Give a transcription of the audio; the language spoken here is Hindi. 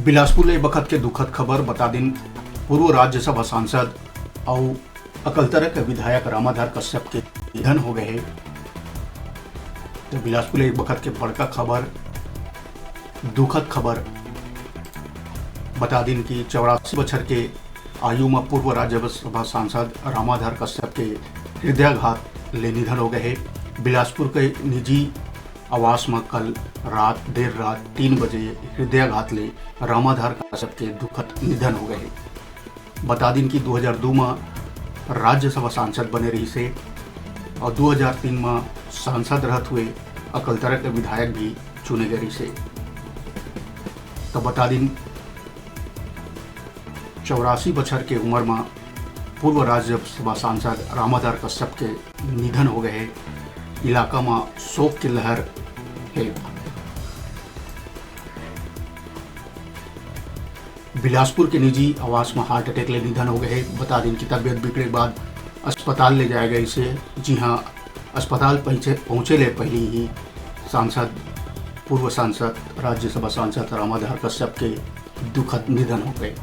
बिलासपुर ले बखत के दुखद खबर बता दिन पूर्व राज्यसभा सांसद और अकलतरा के विधायक रामाधार कश्यप के निधन हो गए। तो बिलासपुर ले बखत के बड़का खबर दुखद खबर बता दिन की 84 बछर के आयु में पूर्व राज्यसभा सांसद रामाधार कश्यप के हृदयाघात ले निधन हो गए। बिलासपुर के निजी आवास में कल देर रात 3 बजे हृदयाघात ले रामाधार कश्यप के दुखद निधन हो गए। बता दिन कि 2002 में राज्यसभा सांसद बने रही से और 2003 में सांसद रहत हुए अकलतरा के विधायक भी चुने गए से। तो बता दिन 84 बछर के उम्र में पूर्व राज्यसभा सांसद रामाधार कश्यप के निधन हो गए। इलाका में शोक की लहर है। बिलासपुर के निजी आवास में हार्ट अटैक ले निधन हो गए। बता दें कि तबियत बिगड़े के बाद अस्पताल ले जाया गया इसे। जी हां, अस्पताल पहुंचे ले पहले ही पूर्व सांसद राज्यसभा सांसद रामाधार कश्यप के दुखद निधन हो गए।